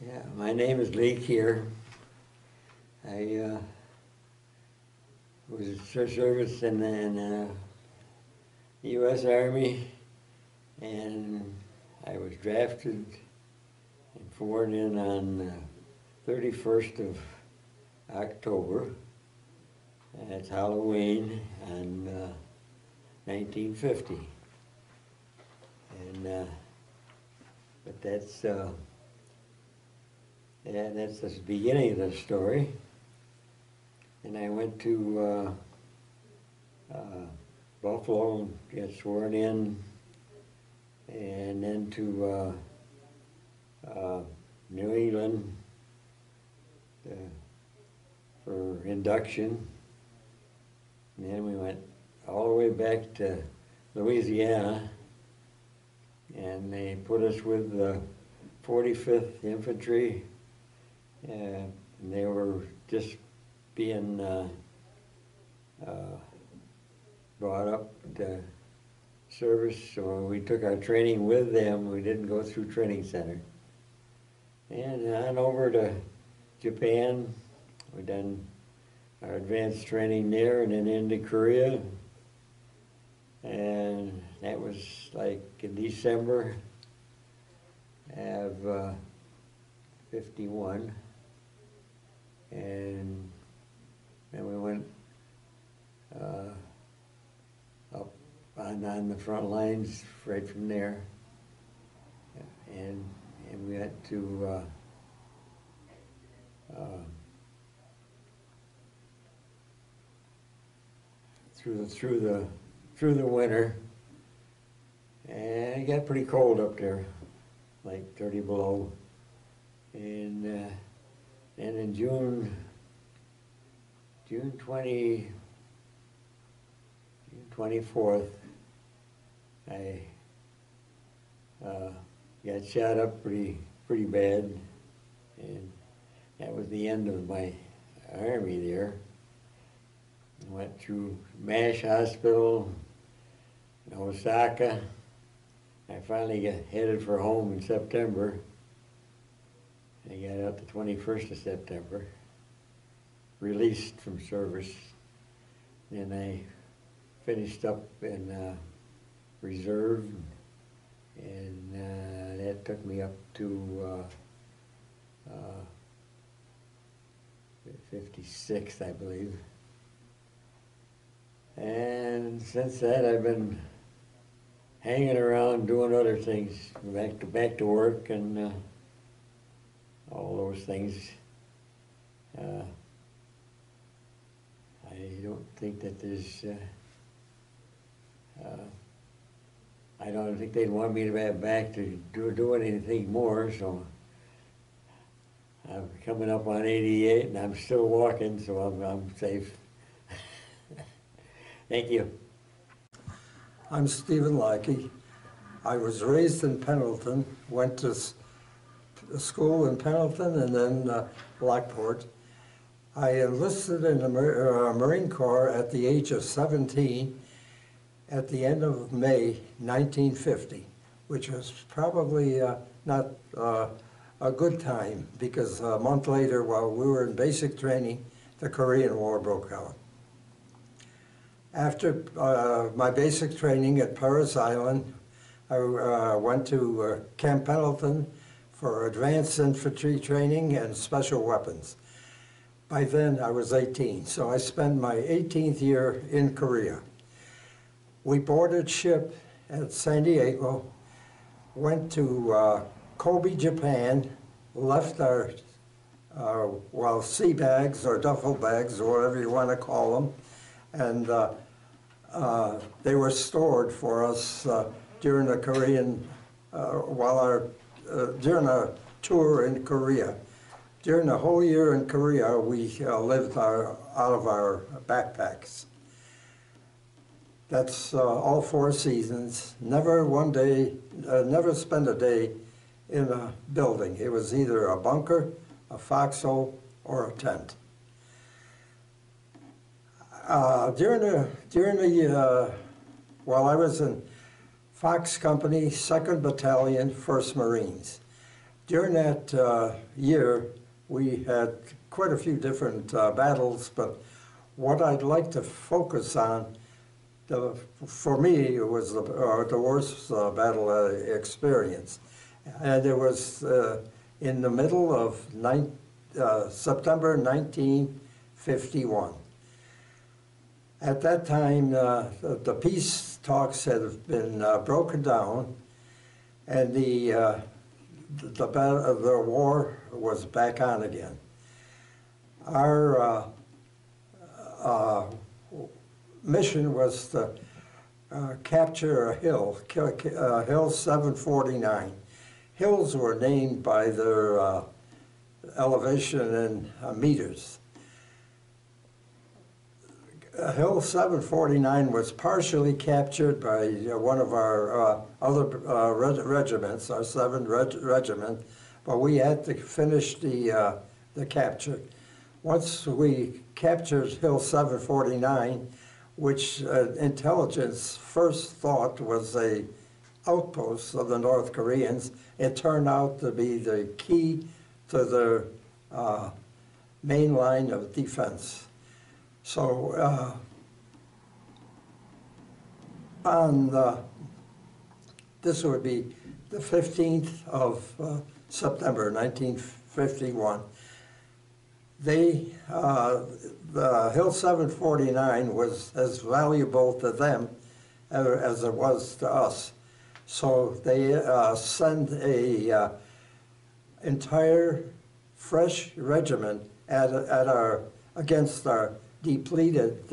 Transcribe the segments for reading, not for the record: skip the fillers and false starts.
Yeah, my name is Lee Keir. I was in service in the U.S. Army, and I was drafted and sworn in on 31st of October. That's Halloween in 1950. And but that's yeah, that's the beginning of the story. And I went to Buffalo and got sworn in, and then to New England for induction. And then we went all the way back to Louisiana, and they put us with the 45th Infantry, and they were just being brought up to service, so we took our training with them. We didn't go through training center. And on over to Japan. We done our advanced training there, and then into Korea. And that was like in December of 51. And then we went up on the front lines right from there, and we went to through the winter, and it got pretty cold up there, like 30 below, and in June 24th, I got shot up pretty bad, and that was the end of my army there. I went through MASH Hospital in Osaka. I finally got headed for home in September. I got out the 21st of September, released from service. Then I finished up in reserve, and that took me up to 56, I believe. And since that, I've been hanging around doing other things, back to work and all those things. I don't think that there's. I don't think they'd want me to be back to do anything more. So I'm coming up on 88, and I'm still walking, so I'm safe. Thank you. I'm Stephen Lackey. I was raised in Pendleton, went to school in Pendleton and then Lockport. I enlisted in the Marine Corps at the age of 17 at the end of May 1950, which was probably not a good time, because a month later, while we were in basic training, the Korean War broke out. After my basic training at Parris Island, I went to Camp Pendleton for advanced infantry training and special weapons. By then, I was 18, so I spent my 18th year in Korea. We boarded ship at San Diego, went to Kobe, Japan, left our sea bags or duffel bags or whatever you want to call them, and they were stored for us during the Korean, during a tour in Korea. During the whole year in Korea, we lived out of our backpacks. That's all 4 seasons. Never one day, never spent a day in a building. It was either a bunker, a foxhole, or a tent. While I was in Fox Company, 2nd Battalion, 1st Marines, During that year, we had quite a few different battles, but what I'd like to focus on, for me, it was the worst battle experience. And it was in the middle of September 1951. At that time, the peace talks had been broken down, and the war was back on again. Our mission was to capture a hill, Hill 749. Hills were named by their elevation in meters. Hill 749 was partially captured by one of our other regiments, our 7th Regiment, but we had to finish the capture. Once we captured Hill 749, which intelligence first thought was a outpost of the North Koreans, it turned out to be the key to their main line of defense. So this would be the 15th of September 1951. The Hill 749 was as valuable to them as it was to us. So they sent a entire fresh regiment against our depleted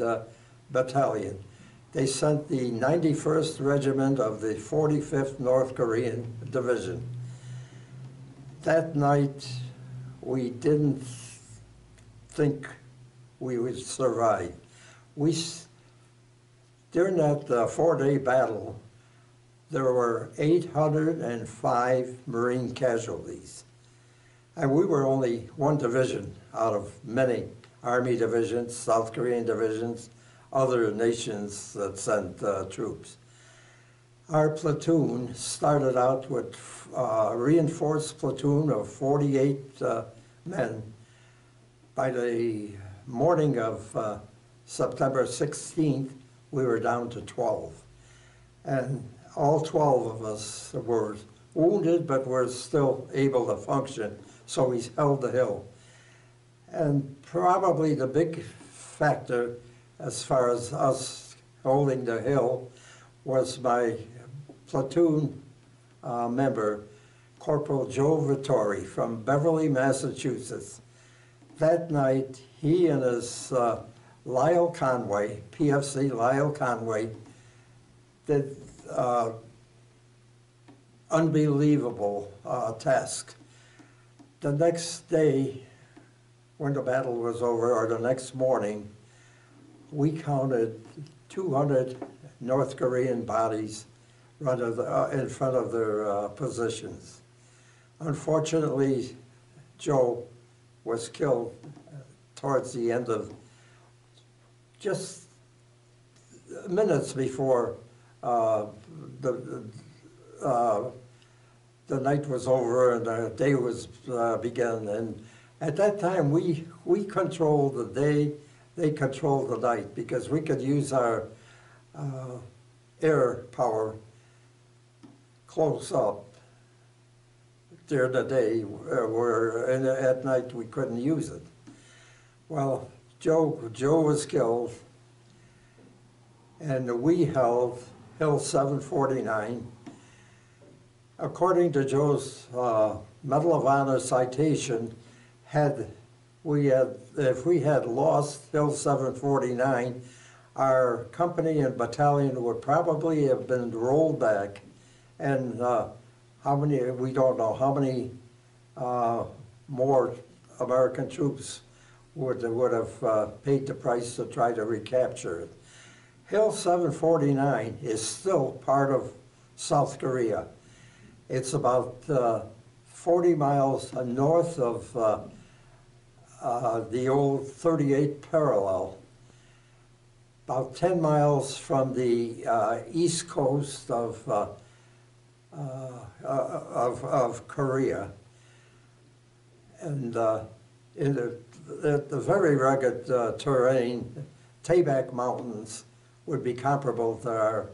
battalion. They sent the 91st Regiment of the 45th North Korean Division. That night, we didn't think we would survive. During that 4-day battle, there were 805 Marine casualties. And we were only one division out of many Army divisions, South Korean divisions, other nations that sent troops. Our platoon started out with a reinforced platoon of 48 men. By the morning of September 16th, we were down to 12. And all 12 of us were wounded, but were still able to function, so we held the hill. And probably the big factor as far as us holding the hill was my platoon member, Corporal Joe Vittori from Beverly, Massachusetts. That night, he and his Lyle Conway, PFC Lyle Conway, did unbelievable task. The next day, when the battle was over, or the next morning, we counted 200 North Korean bodies in front of their positions. Unfortunately, Joe was killed towards the end of, just minutes before the night was over and the day was begun. And at that time, we controlled the day, they controlled the night, because we could use our air power close up during the day, where at night we couldn't use it. Well, Joe was killed, and we held Hill 749. According to Joe's Medal of Honor citation, if we had lost Hill 749, our company and battalion would probably have been rolled back, and how many, we don't know how many more American troops would have paid the price to try to recapture it. Hill 749 is still part of South Korea. It's about 40 miles north of the old 38 parallel, about 10 miles from the east coast of Korea. And in the very rugged terrain, Tabak Mountains would be comparable to our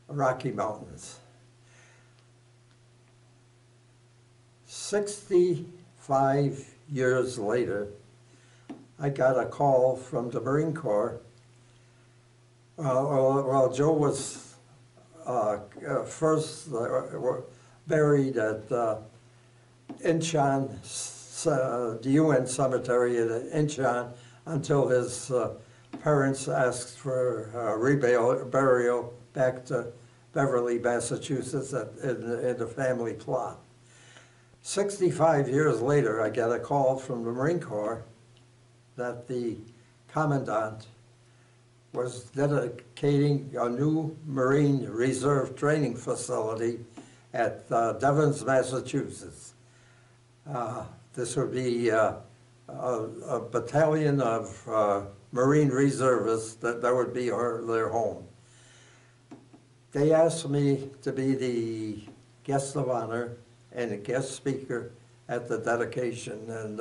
Rocky Mountains. 65 years later, I got a call from the Marine Corps. Well, Joe was first buried at Incheon, the UN cemetery at Incheon, until his parents asked for burial back to Beverly, Massachusetts in the family plot. 65 years later, I got a call from the Marine Corps that the commandant was dedicating a new Marine Reserve training facility at Devens, Massachusetts. This would be a battalion of Marine reservists that would be their home. They asked me to be the guest of honor and a guest speaker at the dedication, and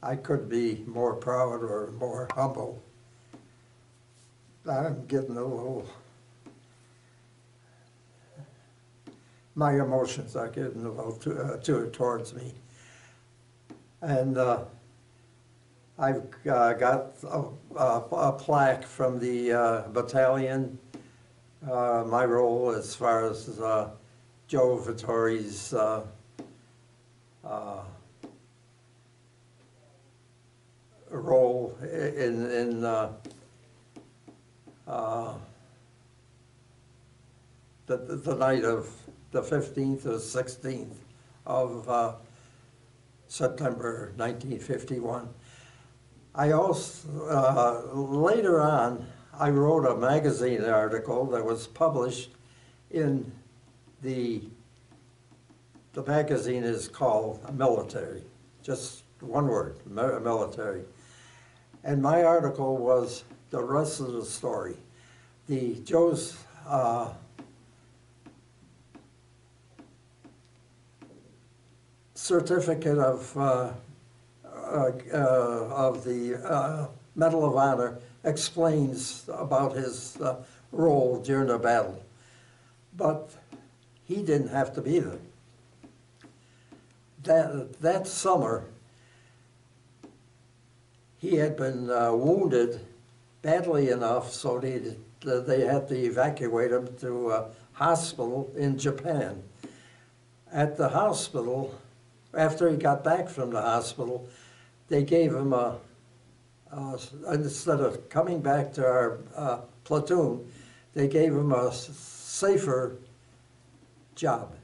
I couldn't be more proud or more humble. I'm getting a little, my emotions are getting a little towards me. And I've got a plaque from the battalion. My role as far as Joe Vittori's role in the night of the 15th or 16th of September 1951. I also, later on, I wrote a magazine article that was published in the magazine is called Military, just one word, military. And my article was the rest of the story. Joe's certificate of the Medal of Honor explains about his role during the battle. But he didn't have to be there. That summer, he had been wounded badly enough so they had to evacuate him to a hospital in Japan. At the hospital, after he got back from the hospital, they gave him instead of coming back to our platoon, they gave him a safer job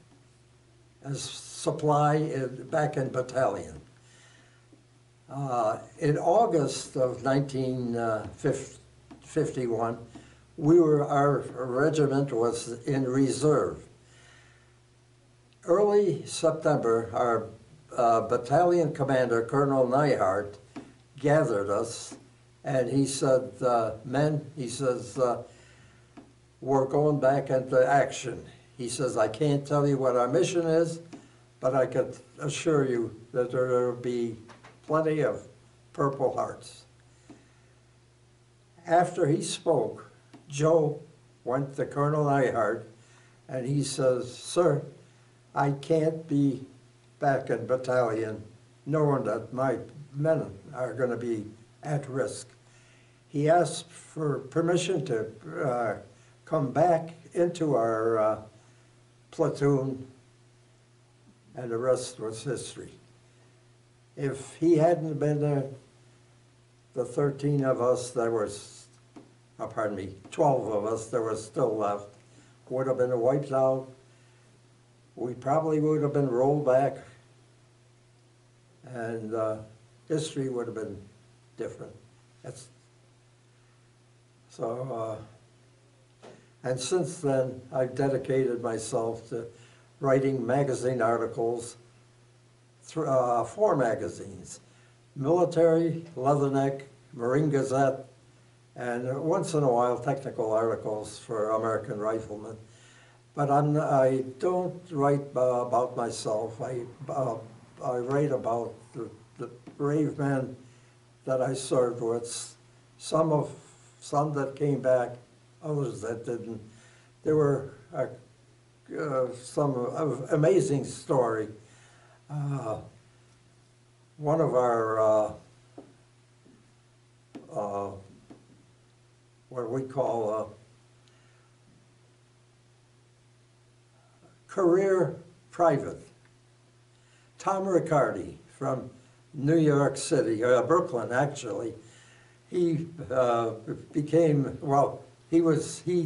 as supply back in battalion. In August of 1951, our regiment was in reserve. Early September, our battalion commander, Colonel Neihart, gathered us, and he said, men, he says, we're going back into action. He says, I can't tell you what our mission is, but I can assure you that there will be plenty of Purple Hearts. After he spoke, Joe went to Colonel Neihart, and he says, sir, I can't be back in battalion knowing that my men are going to be at risk. He asked for permission to come back into our platoon, and the rest was history. If he hadn't been there, the 13 of us that were, 12 of us that were still left, would have been wiped out. We probably would have been rolled back, and history would have been different. And since then, I've dedicated myself to writing magazine articles, 4 magazines: Military, Leatherneck, Marine Gazette, and once in a while technical articles for American Riflemen. But I don't write about myself. I write about the brave men that I served with. Some that came back, others that didn't. There were some amazing story. One of our what we call career private, Tom Riccardi from New York City, Brooklyn actually. He became, well, he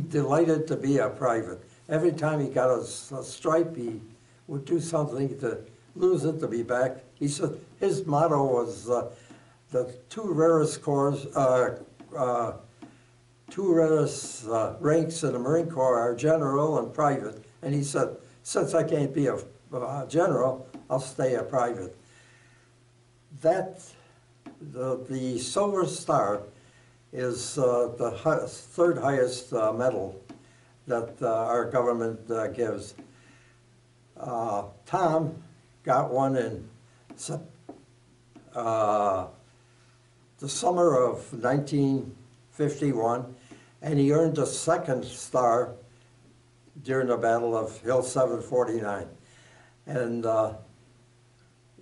delighted to be a private. Every time he got a stripe, he would do something to lose it to be back. He said his motto was the two rarest ranks in the Marine Corps are general and private. And he said, since I can't be a general, I'll stay a private. The Silver Star is the third highest medal that our government gives. Tom got one in the summer of 1951, and he earned a second star during the Battle of Hill 749, and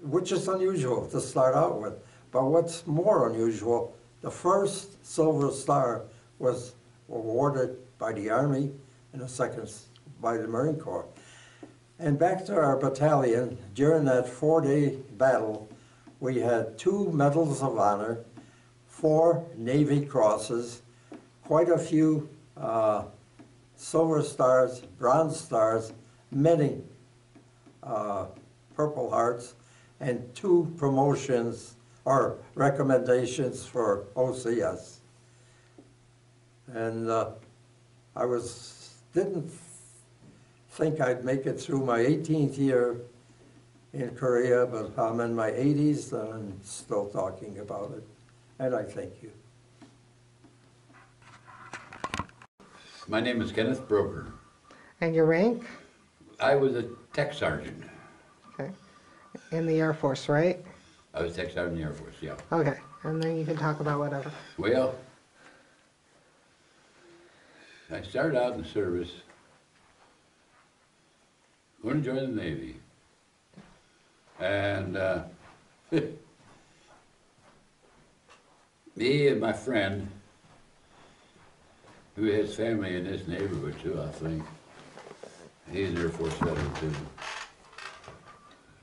which is unusual to start out with. But what's more unusual, the first Silver Star was awarded by the Army and the second by the Marine Corps. And back to our battalion, during that 4-day battle, we had 2 Medals of Honor, 4 Navy Crosses, quite a few Silver Stars, Bronze Stars, many Purple Hearts, and 2 promotions or recommendations for OCS. And I didn't think I'd make it through my 18th year in Korea, but I'm in my 80s and I'm still talking about it. And I thank you. My name is Kenneth Broker. And your rank? I was a tech sergeant. Okay. In the Air Force, right? I was tech sergeant in the Air Force, yeah. Okay. And then you can talk about whatever. Well, I started out in the service, going to join the Navy. And me and my friend, who has family in this neighborhood too, I think. He's an Air Force veteran too,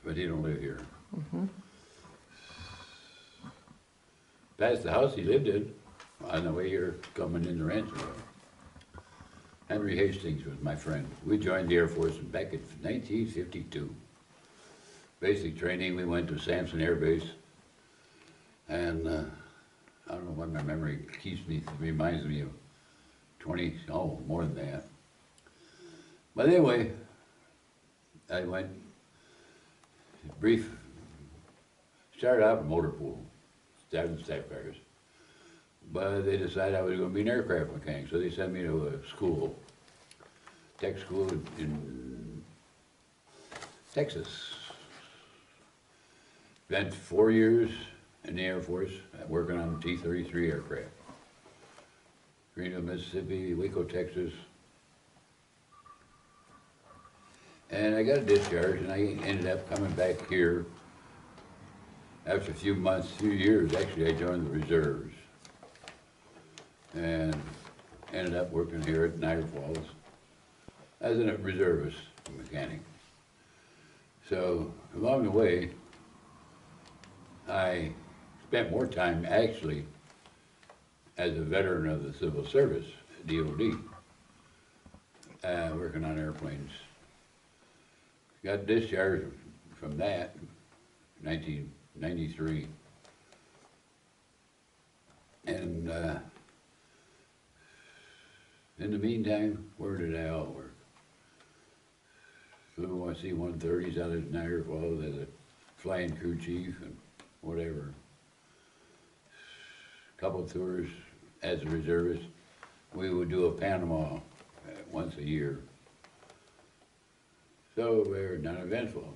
but he don't live here. Mm-hmm. That's the house he lived in on the way here coming in the ranch. Henry Hastings was my friend. We joined the Air Force back in 1952. Basic training, we went to Sampson Air Base, and I don't know why my memory reminds me of 20, more than that. But anyway, I went started out in motor pool, started in staff cars. But they decided I was going to be an aircraft mechanic, so they sent me to a school, tech school in Texas. Spent 4 years in the Air Force working on T-33 aircraft. Greenville, Mississippi, Waco, Texas. And I got a discharge, and I ended up coming back here. After a few years, actually, I joined the reserves. And ended up working here at Niagara Falls as a reservist mechanic. So along the way, I spent more time actually as a veteran of the civil service, DOD, working on airplanes. Got discharged from that in 1993. And in the meantime, where did I all work? Flew C-130s out of Niagara Falls as a flying crew chief and whatever. Couple of tours as a reservist. We would do a Panama once a year. So we were non-eventful.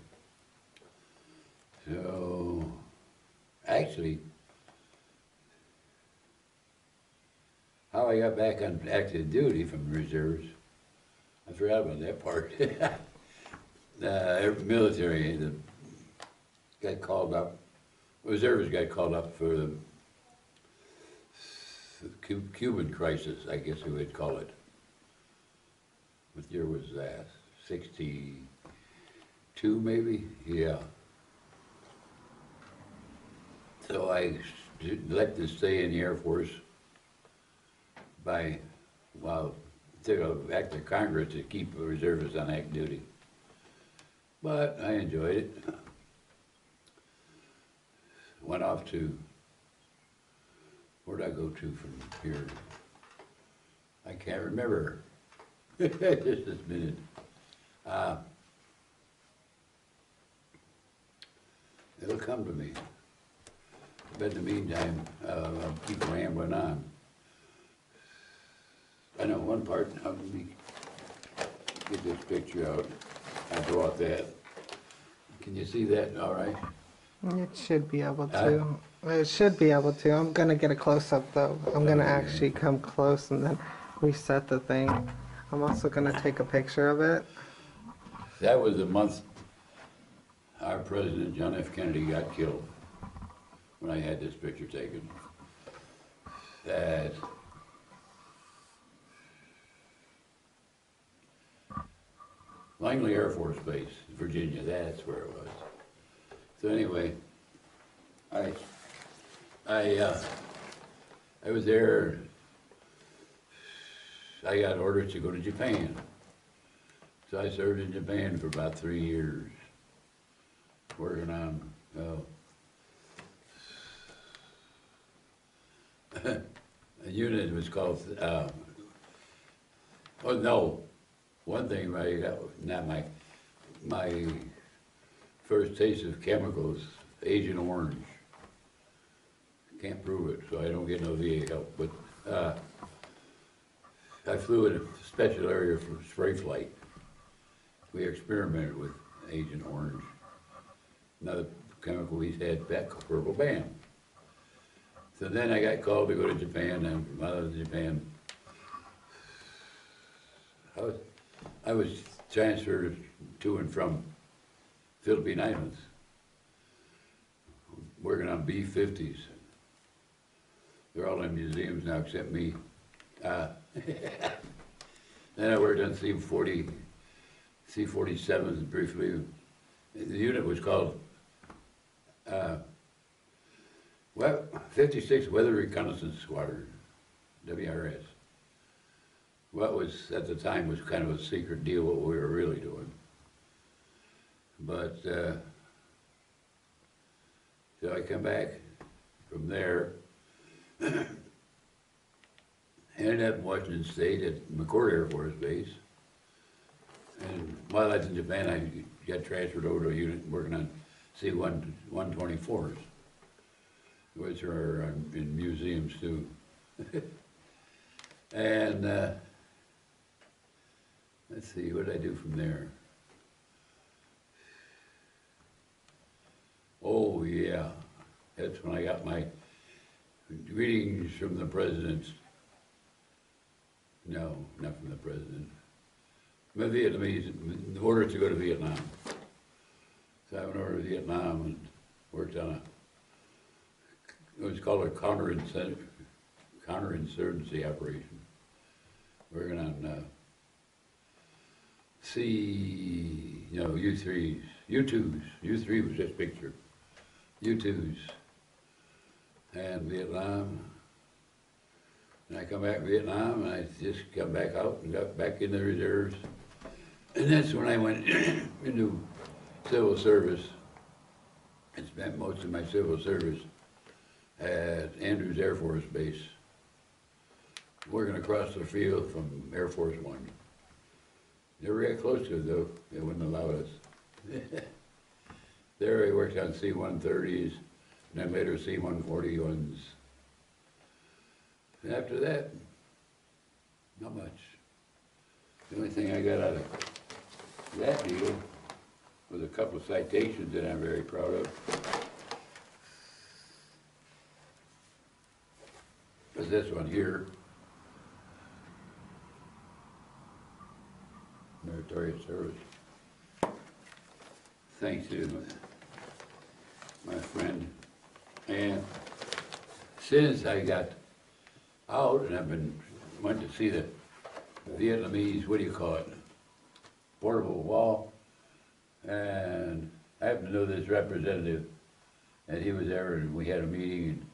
So, actually, how I got back on active duty from reserves, I forgot about that part. The military, got called up, reservists got called up for the Cuban crisis, I guess we would call it. What year was that? 62 maybe? Yeah. So I elected to stay in the Air Force took an act of Congress to keep the reservists on active duty. But I enjoyed it. Went off to, where'd I go to from here? I can't remember. Just this minute. It'll come to me. But in the meantime, I'll keep rambling on. I know one part, let me get this picture out. I brought that. Can you see that all right? It should be able to. It should be able to. I'm gonna get a close-up though. I'm gonna Okay. actually come close and then reset the thing. I'm also gonna take a picture of it. That was the month our president, John F. Kennedy, got killed, when I had this picture taken. That Langley Air Force Base, Virginia, that's where it was. So anyway, I was there, I got orders to go to Japan. So I served in Japan for about 3 years, working on, a unit was called, oh no, one thing, not my first taste of chemicals, Agent Orange. Can't prove it, so I don't get no VA help, but, I flew in a special area for spray flight. We experimented with Agent Orange. Another chemical we had, purple band. So then I got called to go to Japan, and while I was in Japan, I was transferred to and from Philippine Islands, working on B-50s. They're all in museums now except me. Then I worked on C-47s briefly. The unit was called 56 Weather Reconnaissance Squadron, WRS. What was, at the time, was kind of a secret deal what we were really doing. But, so I come back from there, ended up in Washington State at McChord Air Force Base. And while I was in Japan, I got transferred over to a unit working on C-124s, which are in museums too. And let's see, what did I do from there? Oh yeah, that's when I got my greetings from the presidents. No, not from the president. My Vietnamese, the order to go to Vietnam. So I went over to Vietnam and worked on it was called a counterinsurgency operation. Working on U-3s, U-2s. U-3 was this picture. U-2s. And Vietnam. And I come back to Vietnam, and I just come back out and got back in the reserves. And that's when I went into civil service. I spent most of my civil service at Andrews Air Force Base, working across the field from Air Force One. Never got close to it though, they wouldn't allow us. There I worked on C-130s, and then later C-141s. And after that, not much. The only thing I got out of that deal with a couple of citations that I'm very proud of. There's this one here. Meritorious service. Thanks to my friend. And since I got out and went to see the Vietnamese, what do you call it, portable wall, and I happen to know this representative, and he was there, and we had a meeting,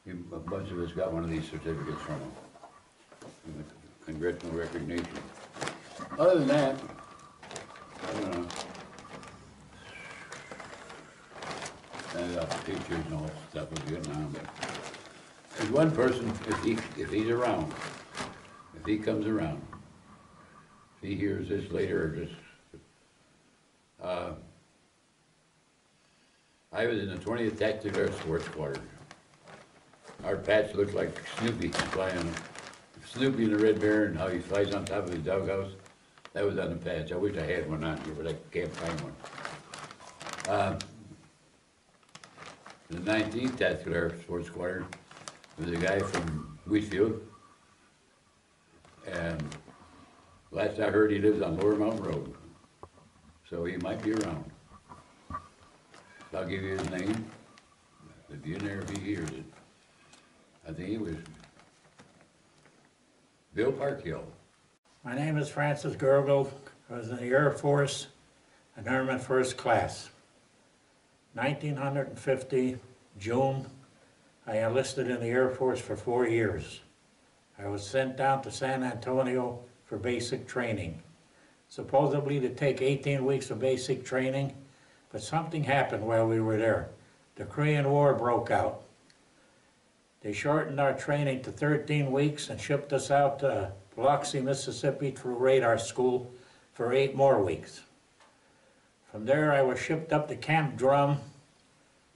and a bunch of us got one of these certificates from him, congressional recognition. Other than that, I don't know. And pictures and all that stuff was good now, but there's one person, if he's around, if he comes around, if he hears this later or just, I was in the 20th Tactical Air Sports Quarters. Our patch looked like Snoopy flying, Snoopy and the Red Baron, how he flies on top of his doghouse. That was on the patch. I wish I had one on here, but I can't find one. The 19th Tactical Air Sports Quarter was a guy from Wheatfield, and last I heard he lives on Lower Mountain Road, so he might be around. I'll give you his name. If you're in there, if he hears it. I think he was Bill Parkhill. My name is Francis Gogo. I was in the Air Force, an Airman First Class. 1950, June, I enlisted in the Air Force for 4 years. I was sent down to San Antonio for basic training, supposedly to take 18 weeks of basic training, but something happened while we were there. The Korean War broke out. They shortened our training to 13 weeks and shipped us out to Biloxi, Mississippi through radar school for 8 more weeks. From there I was shipped up to Camp Drum.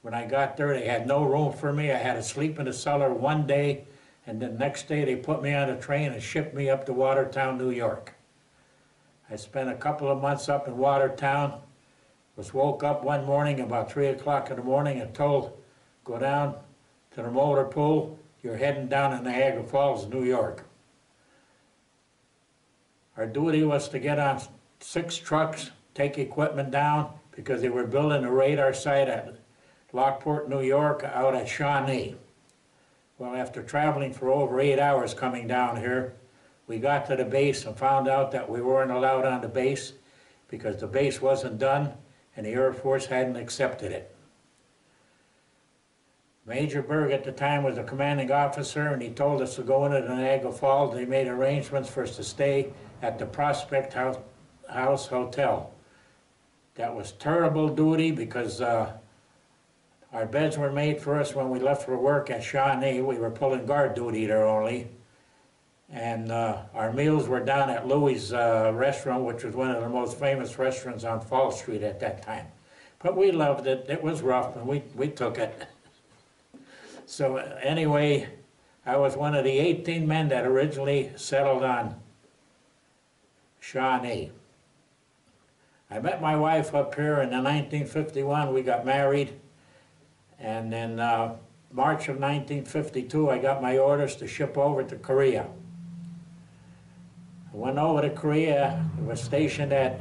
When I got there they had no room for me. I had to sleep in the cellar one day, and the next day they put me on a train and shipped me up to Watertown, New York. I spent a couple of months up in Watertown, was woke up one morning about 3 o'clock in the morning and told, go down to the motor pool, you're heading down to Niagara Falls, New York. Our duty was to get on 6 trucks, take equipment down, because they were building a radar site at Lockport, New York, out at Shawnee. Well, after traveling for over 8 hours coming down here, we got to the base and found out that we weren't allowed on the base because the base wasn't done and the Air Force hadn't accepted it. Major Berg at the time was the commanding officer, and he told us to go into the Niagara Falls. They made arrangements for us to stay at the Prospect House Hotel. That was terrible duty because our beds were made for us when we left for work at Shawnee. We were pulling guard duty there only. And our meals were down at Louis' restaurant, which was one of the most famous restaurants on Fall Street at that time. But we loved it. It was rough, and we took it. So anyway, I was one of the 18 men that originally settled on Shawnee. I met my wife up here in 1951. We got married. And in March of 1952, I got my orders to ship over to Korea. I went over to Korea. I was stationed at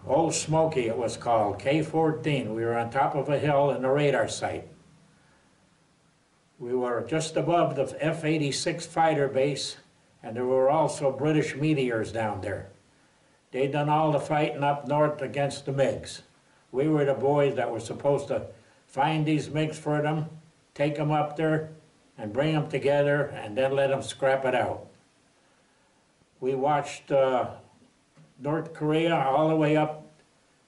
Old Smoky, it was called, K-14. We were on top of a hill in the radar site. We were just above the F-86 fighter base, and there were also British Meteors down there. They'd done all the fighting up north against the MiGs. We were the boys that were supposed to find these MiGs for them, take them up there, and bring them together, and then let them scrap it out. We watched North Korea all the way up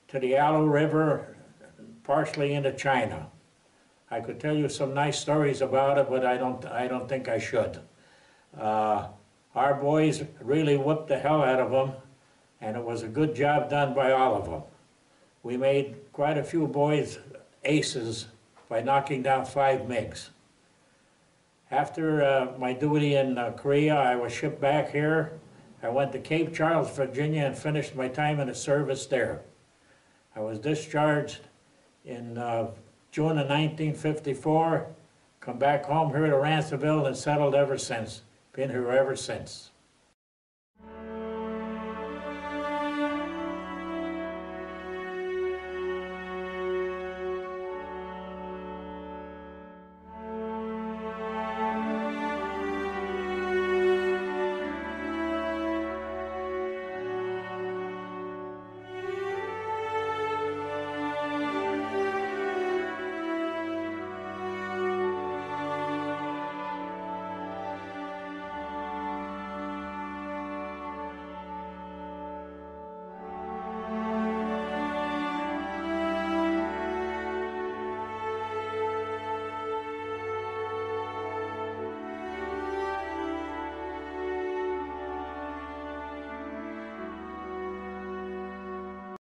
to the Yalu River, partially into China. I could tell you some nice stories about it, but I don't think I should. Our boys really whooped the hell out of them, and it was a good job done by all of them. We made quite a few boys aces by knocking down 5 MiGs. After my duty in Korea, I was shipped back here. I went to Cape Charles, Virginia, and finished my time in the service there. I was discharged in June of 1954, come back home here to Ransomville and settled ever since. Been here ever since.